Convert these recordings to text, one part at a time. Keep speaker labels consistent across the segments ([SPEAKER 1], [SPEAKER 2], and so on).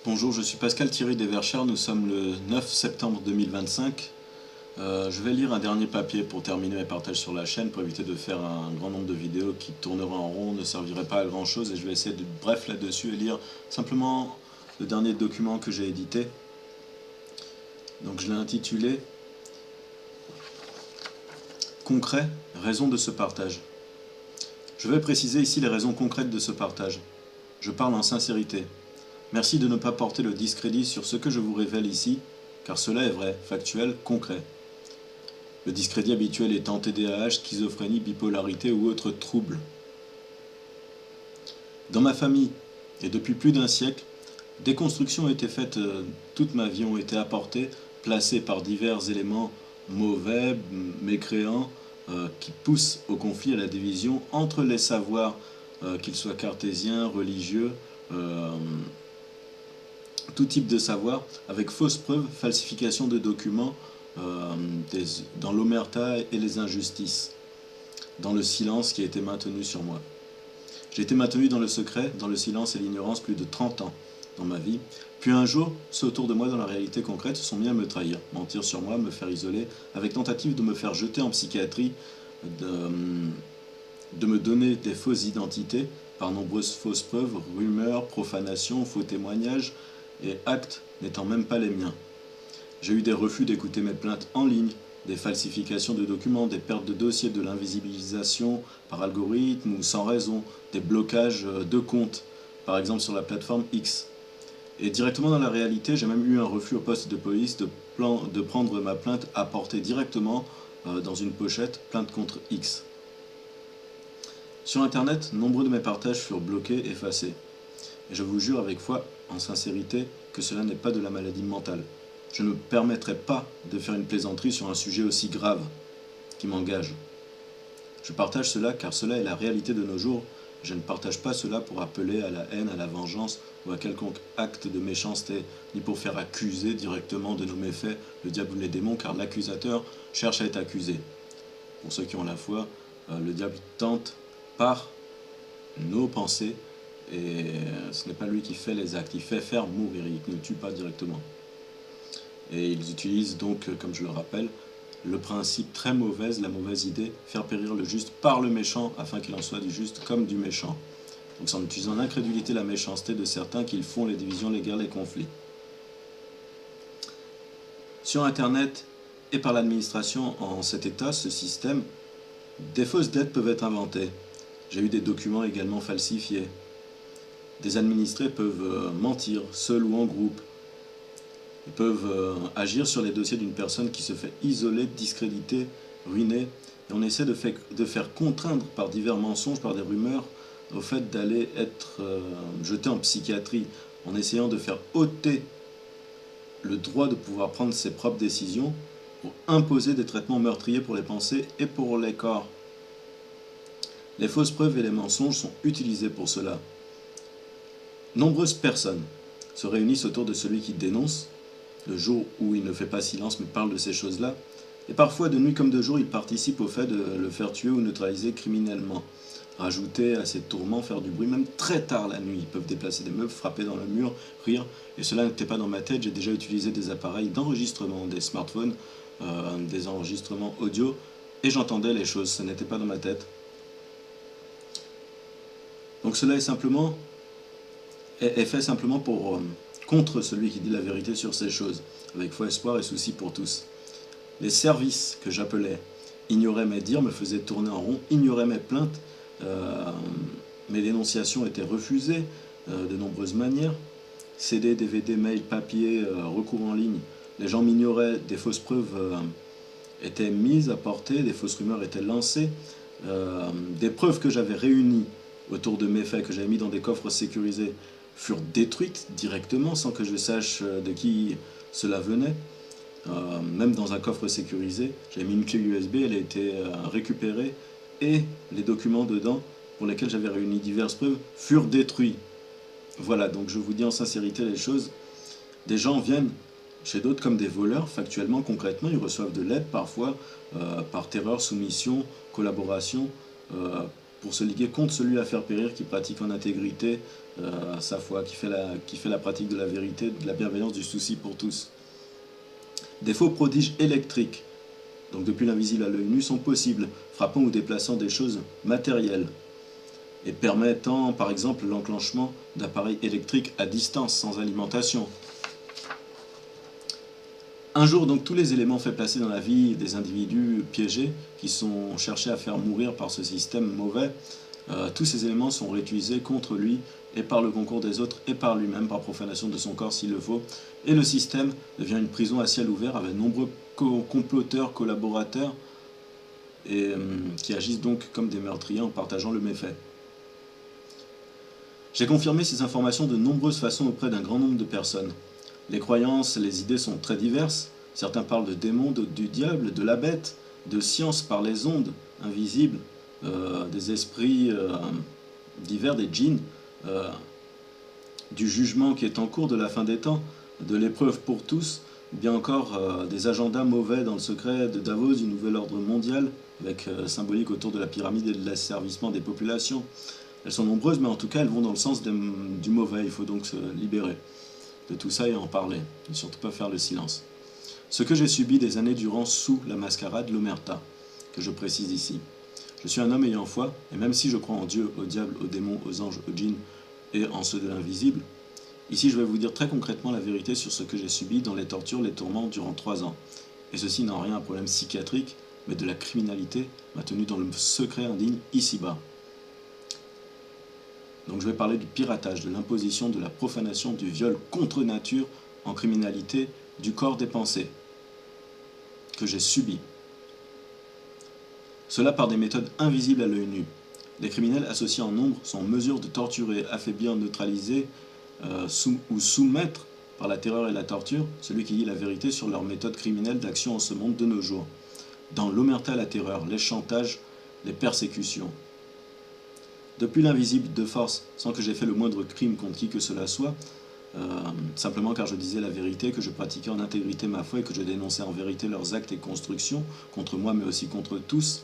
[SPEAKER 1] Bonjour, je suis Pascal Thierry Desverchères, nous sommes le 9 septembre 2025. Je vais lire un dernier papier pour terminer mes partages sur la chaîne, pour éviter de faire un grand nombre de vidéos qui tourneraient en rond, ne serviraient pas à grand chose, et je vais essayer de bref là-dessus et lire simplement le dernier document que j'ai édité. Donc je l'ai intitulé « Concret, raison de ce partage ». Je vais préciser ici les raisons concrètes de ce partage. Je parle en sincérité. Merci de ne pas porter le discrédit sur ce que je vous révèle ici, car cela est vrai, factuel, concret. Le discrédit habituel étant TDAH, schizophrénie, bipolarité ou autres troubles. Dans ma famille, et depuis plus d'un siècle, des constructions ont été faites toute ma vie, ont été apportées, placées par divers éléments mauvais, mécréants, qui poussent au conflit, à la division entre les savoirs, qu'ils soient cartésiens, religieux, tout type de savoir, avec fausses preuves, falsification de documents, dans l'omerta et les injustices, dans le silence qui a été maintenu sur moi. J'ai été maintenu dans le secret, dans le silence et l'ignorance plus de 30 ans dans ma vie. Puis un jour, ceux autour de moi dans la réalité concrète se sont mis à me trahir, mentir sur moi, me faire isoler, avec tentative de me faire jeter en psychiatrie, de me donner des fausses identités par nombreuses fausses preuves, rumeurs, profanations, faux témoignages et actes n'étant même pas les miens. J'ai eu des refus d'écouter mes plaintes en ligne, des falsifications de documents, des pertes de dossiers, de l'invisibilisation par algorithme ou sans raison, des blocages de comptes, par exemple sur la plateforme X. Et directement dans la réalité, j'ai même eu un refus au poste de police de prendre ma plainte apportée directement dans une pochette, plainte contre X. Sur Internet, nombreux de mes partages furent bloqués, effacés. Et je vous jure avec foi, en sincérité, que cela n'est pas de la maladie mentale. Je ne me permettrai pas de faire une plaisanterie sur un sujet aussi grave qui m'engage. Je partage cela car cela est la réalité de nos jours. Je ne partage pas cela pour appeler à la haine, à la vengeance ou à quelconque acte de méchanceté, ni pour faire accuser directement de nos méfaits le diable ou les démons, car l'accusateur cherche à être accusé. Pour ceux qui ont la foi, le diable tente par nos pensées, et ce n'est pas lui qui fait les actes, il fait faire mourir, il ne tue pas directement. Et ils utilisent donc, comme je le rappelle, le principe très mauvais, la mauvaise idée, faire périr le juste par le méchant, afin qu'il en soit du juste comme du méchant. Donc c'est en utilisant l'incrédulité, la méchanceté de certains qu'ils font les divisions, les guerres, les conflits. Sur Internet et par l'administration en cet état, ce système, des fausses dettes peuvent être inventées. J'ai eu des documents également falsifiés. Des administrés peuvent mentir, seuls ou en groupe. Ils peuvent agir sur les dossiers d'une personne qui se fait isoler, discréditer, ruiner. Et on essaie de faire contraindre par divers mensonges, par des rumeurs, au fait d'aller être jeté en psychiatrie, en essayant de faire ôter le droit de pouvoir prendre ses propres décisions pour imposer des traitements meurtriers pour les pensées et pour les corps. Les fausses preuves et les mensonges sont utilisés pour cela. Nombreuses personnes se réunissent autour de celui qui dénonce, le jour où il ne fait pas silence mais parle de ces choses-là, et parfois de nuit comme de jour il participe au fait de le faire tuer ou neutraliser criminellement, rajouter à ses tourments, faire du bruit, même très tard la nuit. Ils peuvent déplacer des meubles, frapper dans le mur, rire, et cela n'était pas dans ma tête. J'ai déjà utilisé des appareils d'enregistrement, des smartphones, des enregistrements audio, et j'entendais les choses, ce n'était pas dans ma tête. Donc cela est fait simplement pour contre celui qui dit la vérité sur ces choses, avec foi, espoir et souci pour tous. Les services que j'appelais ignoraient mes dires, me faisaient tourner en rond, ignoraient mes plaintes, mes dénonciations étaient refusées de nombreuses manières. CD, DVD, mail, papier, recours en ligne, les gens m'ignoraient, des fausses preuves étaient mises à portée, des fausses rumeurs étaient lancées, des preuves que j'avais réunies autour de mes faits, que j'avais mis dans des coffres sécurisés, furent détruites directement sans que je sache de qui cela venait. Même dans un coffre sécurisé, j'avais mis une clé USB, elle a été récupérée et les documents dedans, pour lesquels j'avais réuni diverses preuves, furent détruits. Voilà, donc je vous dis en sincérité les choses. Des gens viennent chez d'autres comme des voleurs, factuellement, concrètement, ils reçoivent de l'aide parfois, par terreur, soumission, collaboration, pour se liguer contre celui à faire périr qui pratique en intégrité sa foi, qui fait la pratique de la vérité, de la bienveillance, du souci pour tous. Des faux prodiges électriques, donc depuis l'invisible à l'œil nu, sont possibles, frappant ou déplaçant des choses matérielles et permettant par exemple l'enclenchement d'appareils électriques à distance, sans alimentation. Un jour, donc, tous les éléments faits passer dans la vie des individus piégés, qui sont cherchés à faire mourir par ce système mauvais, tous ces éléments sont réutilisés contre lui, et par le concours des autres, et par lui-même, par profanation de son corps s'il le faut. Et le système devient une prison à ciel ouvert, avec de nombreux comploteurs, collaborateurs, et qui agissent donc comme des meurtriers en partageant le méfait. J'ai confirmé ces informations de nombreuses façons auprès d'un grand nombre de personnes. Les croyances et les idées sont très diverses. Certains parlent de démons, d'autres du diable, de la bête, de science par les ondes invisibles, des esprits divers, des djinns, du jugement qui est en cours, de la fin des temps, de l'épreuve pour tous, ou bien encore des agendas mauvais dans le secret de Davos, du nouvel ordre mondial, avec symbolique autour de la pyramide et de l'asservissement des populations. Elles sont nombreuses, mais en tout cas, elles vont dans le sens du mauvais. Il faut donc se libérer de tout ça et en parler, et surtout pas faire le silence. Ce que j'ai subi des années durant sous la mascarade, l'omerta, que je précise ici. Je suis un homme ayant foi, et même si je crois en Dieu, au diable, aux démons, aux anges, aux djinns, et en ceux de l'invisible, ici je vais vous dire très concrètement la vérité sur ce que j'ai subi dans les tortures, les tourments durant 3 ans. Et ceci n'a en rien un problème psychiatrique, mais de la criminalité maintenue dans le secret indigne ici-bas. Donc je vais parler du piratage, de l'imposition, de la profanation, du viol contre nature en criminalité, du corps des pensées, que j'ai subi. Cela par des méthodes invisibles à l'œil nu. Les criminels associés en nombre sont en mesure de torturer, affaiblir, neutraliser ou soumettre par la terreur et la torture celui qui dit la vérité sur leurs méthodes criminelles d'action en ce monde de nos jours. Dans l'omerta, la terreur, les chantages, les persécutions. Depuis l'invisible de force, sans que j'aie fait le moindre crime contre qui que cela soit, simplement car je disais la vérité, que je pratiquais en intégrité ma foi et que je dénonçais en vérité leurs actes et constructions, contre moi mais aussi contre tous,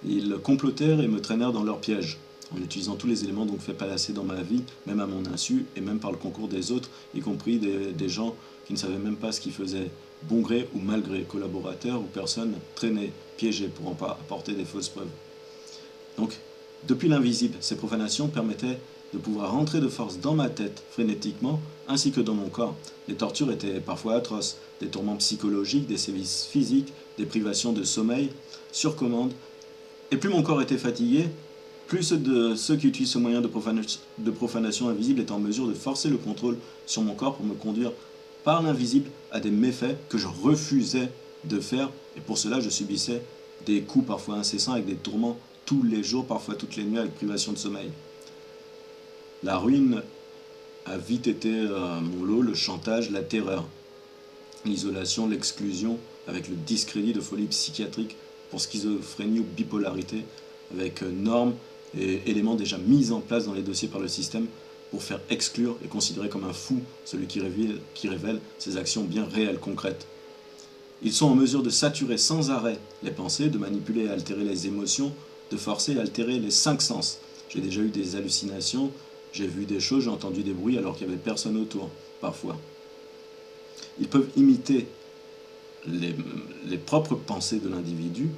[SPEAKER 1] ils complotèrent et me traînèrent dans leurs pièges, en utilisant tous les éléments donc faits passer dans ma vie, même à mon insu, et même par le concours des autres, y compris des gens qui ne savaient même pas ce qu'ils faisaient, bon gré ou mal gré, collaborateurs ou personnes traînées, piégées pour en apporter des fausses preuves. Donc, depuis l'invisible, ces profanations permettaient de pouvoir rentrer de force dans ma tête, frénétiquement, ainsi que dans mon corps. Les tortures étaient parfois atroces, des tourments psychologiques, des sévices physiques, des privations de sommeil, sur commande. Et plus mon corps était fatigué, plus ceux qui utilisent ce moyen de profanation invisible étaient en mesure de forcer le contrôle sur mon corps pour me conduire par l'invisible à des méfaits que je refusais de faire, et pour cela je subissais des coups parfois incessants avec des tourments tous les jours, parfois toutes les nuits, avec privation de sommeil. La ruine a vite été mon lot, le chantage, la terreur, l'isolation, l'exclusion, avec le discrédit de folie psychiatrique pour schizophrénie ou bipolarité, avec normes et éléments déjà mis en place dans les dossiers par le système pour faire exclure et considérer comme un fou celui qui révèle ses actions bien réelles, concrètes. Ils sont en mesure de saturer sans arrêt les pensées, de manipuler et altérer les émotions, de forcer et altérer les 5 sens. J'ai déjà eu des hallucinations, j'ai vu des choses, j'ai entendu des bruits alors qu'il n'y avait personne autour, parfois. Ils peuvent imiter les propres pensées de l'individu,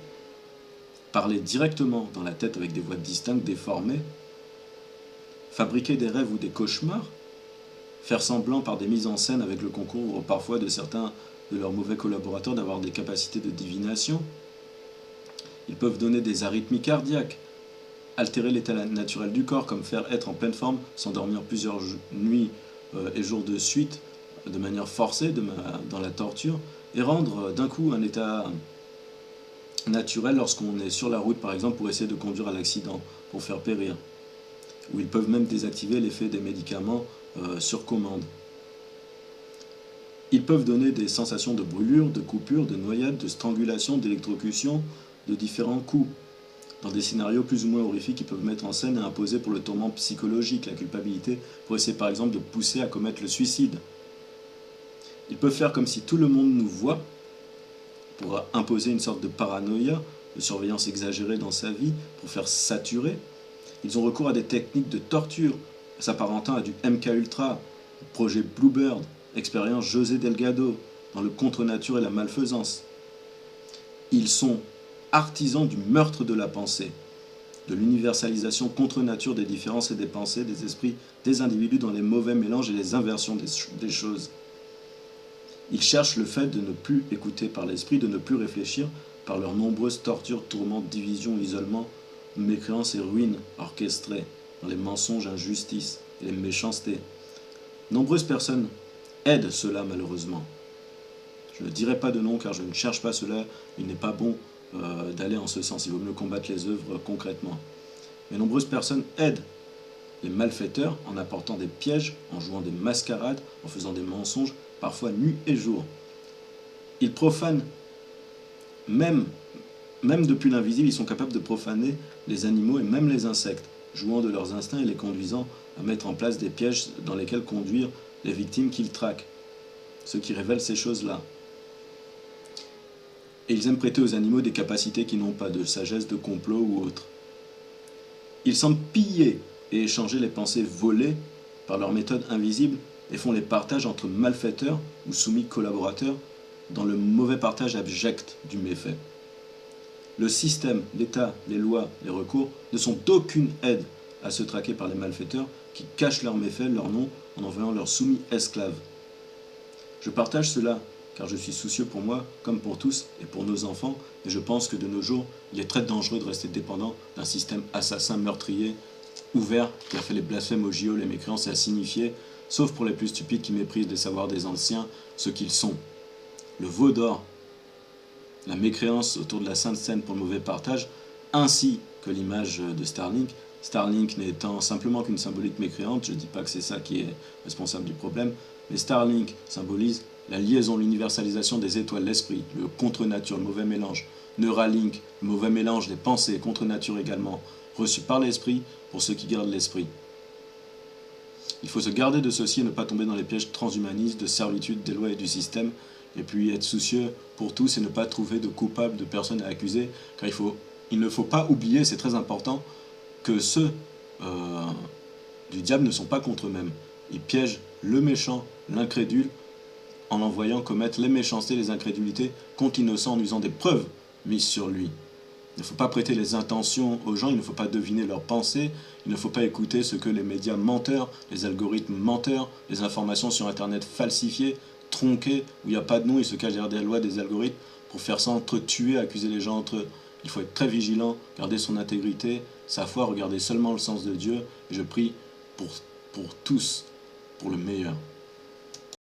[SPEAKER 1] parler directement dans la tête avec des voix distinctes, déformées, fabriquer des rêves ou des cauchemars, faire semblant par des mises en scène avec le concours parfois de certains de leurs mauvais collaborateurs d'avoir des capacités de divination. Ils peuvent donner des arythmies cardiaques, altérer l'état naturel du corps, comme faire être en pleine forme, s'endormir plusieurs nuits et jours de suite, de manière forcée, dans la torture, et rendre d'un coup un état naturel lorsqu'on est sur la route, par exemple, pour essayer de conduire à l'accident, pour faire périr. Ou ils peuvent même désactiver l'effet des médicaments sur commande. Ils peuvent donner des sensations de brûlure, de coupure, de noyade, de strangulation, d'électrocution, de différents coups. Dans des scénarios plus ou moins horrifiques, ils peuvent mettre en scène et imposer pour le tourment psychologique, la culpabilité, pour essayer par exemple de pousser à commettre le suicide. Ils peuvent faire comme si tout le monde nous voit, pour imposer une sorte de paranoïa, de surveillance exagérée dans sa vie, pour faire saturer, Ils ont recours à des techniques de torture, s'apparentant à du MK Ultra, projet Bluebird, expérience José Delgado, dans le contre-nature et la malfaisance. Ils sont artisans du meurtre de la pensée, de l'universalisation contre-nature des différences et des pensées, des esprits, des individus dans les mauvais mélanges et les inversions des choses. Ils cherchent le fait de ne plus écouter par l'esprit, de ne plus réfléchir par leurs nombreuses tortures, tourments, divisions, isolements, mécréances et ruines orchestrées dans les mensonges, injustices et les méchancetés. Nombreuses personnes aident cela malheureusement. Je ne dirai pas de nom car je ne cherche pas cela, il n'est pas bon d'aller en ce sens, il vaut mieux combattre les œuvres concrètement. Mais nombreuses personnes aident les malfaiteurs en apportant des pièges, en jouant des mascarades, en faisant des mensonges, parfois nuit et jour. Ils profanent, même depuis l'invisible, ils sont capables de profaner les animaux et même les insectes, jouant de leurs instincts et les conduisant à mettre en place des pièges dans lesquels conduire les victimes qu'ils traquent, ceux qui révèlent ces choses-là. Et ils aiment prêter aux animaux des capacités qui n'ont pas, de sagesse, de complot ou autre. Ils semblent piller et échanger les pensées volées par leur méthode invisible et font les partages entre malfaiteurs ou soumis collaborateurs dans le mauvais partage abject du méfait. Le système, l'État, les lois, les recours ne sont d'aucune aide à ceux traqués par les malfaiteurs qui cachent leurs méfaits, leur nom, en envoyant leurs soumis esclaves. Je partage cela car je suis soucieux pour moi, comme pour tous et pour nos enfants, et je pense que de nos jours, il est très dangereux de rester dépendant d'un système assassin, meurtrier, ouvert, qui a fait les blasphèmes aux JO, les mécréances et à signifier, sauf pour les plus stupides qui méprisent les savoirs des anciens, ce qu'ils sont. Le veau d'or, la mécréance autour de la Sainte Seine pour le mauvais partage, ainsi que l'image de Starlink, Starlink n'étant simplement qu'une symbolique mécréante, je ne dis pas que c'est ça qui est responsable du problème, mais Starlink symbolise la liaison, l'universalisation des étoiles, l'esprit, le contre-nature, le mauvais mélange. Neuralink, le mauvais mélange des pensées, contre-nature également, reçu par l'esprit pour ceux qui gardent l'esprit. Il faut se garder de ceci et ne pas tomber dans les pièges transhumanistes, de servitude des lois et du système, et puis être soucieux pour tous et ne pas trouver de coupables, de personnes à accuser, car il ne faut pas oublier, c'est très important, que ceux du diable ne sont pas contre eux-mêmes. Ils piègent le méchant, l'incrédule, en l'envoyant commettre les méchancetés, les incrédulités contre l'innocent en usant des preuves mises sur lui. Il ne faut pas prêter les intentions aux gens, il ne faut pas deviner leurs pensées, il ne faut pas écouter ce que les médias menteurs, les algorithmes menteurs, les informations sur Internet falsifiées, tronquées, où il n'y a pas de nom, ils se cachent derrière des lois, des algorithmes, pour faire s'entretuer, accuser les gens entre eux. Il faut être très vigilant, garder son intégrité, sa foi, regarder seulement le sens de Dieu, et je prie pour tous, pour le meilleur.